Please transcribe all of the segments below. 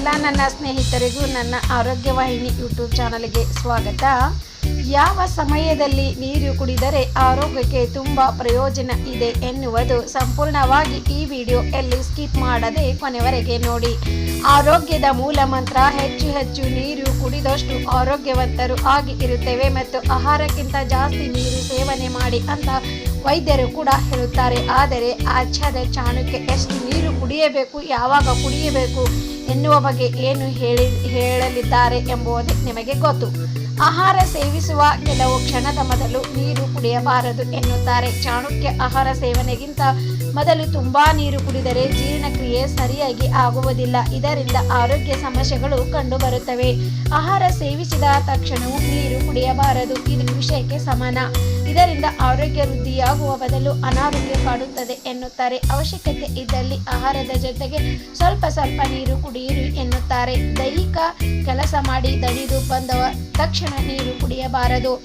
ಎಲ್ಲ ನನ್ನ ಸ್ನೇಹಿತರಿಗೂ ನನ್ನ ಆರೋಗ್ಯ ವಾಹಿನಿ ಯೂಟ್ಯೂಬ್ ಚಾನಲ್ಗೆ ಸ್ವಾಗತ. ಯಾವ ಸಮಯದಲ್ಲಿ ನೀರು ಕುಡಿದರೆ ಆರೋಗ್ಯಕ್ಕೆ ತುಂಬ ಪ್ರಯೋಜನ ಇದೆ ಎನ್ನುವುದು ಸಂಪೂರ್ಣವಾಗಿ ಈ ವಿಡಿಯೋ ಎಲ್ಲಿ ಸ್ಕಿಪ್ ಮಾಡದೆ ಕೊನೆವರೆಗೆ ನೋಡಿ. ಆರೋಗ್ಯದ ಮೂಲ ಮಂತ್ರ ಹೆಚ್ಚು ನೀರು ಕುಡಿದಷ್ಟು ಆರೋಗ್ಯವಂತರು ಆಗಿ ಇರುತ್ತೇವೆ ಮತ್ತು ಆಹಾರಕ್ಕಿಂತ ಜಾಸ್ತಿ ನೀರು ಸೇವನೆ ಮಾಡಿ ಅಂತ ವೈದ್ಯರು ಕೂಡ ಹೇಳುತ್ತಾರೆ. ಆದರೆ ಆಚಾರ್ಯ ಚಾಣಕ್ಯ ಎಷ್ಟು ನೀರು ಕುಡಿಯಬೇಕು, ಯಾವಾಗ ಕುಡಿಯಬೇಕು ಎನ್ನುವ ಬಗ್ಗೆ ಏನು ಹೇಳಲಿದ್ದಾರೆ ಎಂಬುದೇ ನಿಮಗೆ ಗೊತ್ತು. ಆಹಾರ ಸೇವಿಸುವ ಕೆಲವು ಕ್ಷಣದ ಮೊದಲು ನೀರು ಕುಡಿಯಬಾರದು ಎನ್ನುತ್ತಾರೆ. ಚಾಣಕ್ಯ ಆಹಾರ ಸೇವನೆಗಿಂತ ಮೊದಲು ತುಂಬಾ ನೀರು ಕುಡಿದರೆ ಜೀರ್ಣಕ್ರಿಯೆ ಸರಿಯಾಗಿ ಆಗುವುದಿಲ್ಲ. ಇದರಿಂದ ಆರೋಗ್ಯ ಸಮಸ್ಯೆಗಳು ಕಂಡುಬರುತ್ತವೆ. ಆಹಾರ ಸೇವಿಸಿದ ತಕ್ಷಣವೂ ನೀರು ಕುಡಿಯಬಾರದು, ಇದು ವಿಷಯಕ್ಕೆ ಸಮಾನ. ಇದರಿಂದ ಆರೋಗ್ಯ ವೃದ್ಧಿಯಾಗುವ ಬದಲು ಅನಾರೋಗ್ಯ ಕಾಡುತ್ತದೆ ಎನ್ನುತ್ತಾರೆ. ಅವಶ್ಯಕತೆ ಇದ್ದಲ್ಲಿ ಆಹಾರದ ಜೊತೆಗೆ ಸ್ವಲ್ಪ ನೀರು ಕುಡಿಯಿರಿ ಎನ್ನುತ್ತಾರೆ. ದೈಹಿಕ ಕೆಲಸ ಮಾಡಿ ದಣಿದು ಬಂದ ತಕ್ಷಣ ನೀರು ಕುಡಿಯಬಾರದು.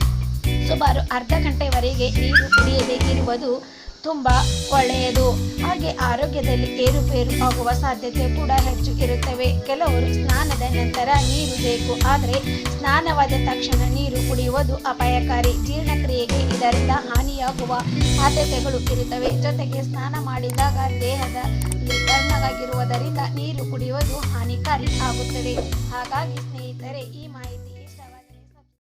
ಸುಮಾರು ಅರ್ಧ ಗಂಟೆವರೆಗೆ ನೀರು ಕುಡಿಯದೇ ಇರುವುದು ತುಂಬಾ ಒಳ್ಳೆಯದು. ಹಾಗೆ ಆರೋಗ್ಯದಲ್ಲಿ ಏರುಪೇರು ಆಗುವ ಸಾಧ್ಯತೆ ಕೂಡ ಹೆಚ್ಚು ಇರುತ್ತವೆ. ಕೆಲವರು ಸ್ನಾನದ ನಂತರ ನೀರು ಬೇಕು, ಆದರೆ ಸ್ನಾನವಾದ ತಕ್ಷಣ ನೀರು ಕುಡಿಯುವುದು ಅಪಾಯಕಾರಿ. ಜೀರ್ಣಕ್ರಿಯೆಗೆ ಇದರಿಂದ ಹಾನಿಯಾಗುವ ಸಾಧ್ಯತೆಗಳು ಇರುತ್ತವೆ. ಜೊತೆಗೆ ಸ್ನಾನ ಮಾಡಿದಾಗ ದೇಹದಲ್ಲಿ ತಣ್ಣಗಾಗಿರುವುದರಿಂದ ನೀರು ಕುಡಿಯುವುದು ಹಾನಿಕಾರಿ ಆಗುತ್ತದೆ. ಹಾಗಾಗಿ ಸ್ನೇಹಿತರೆ, ಈ ಮಾಹಿತಿ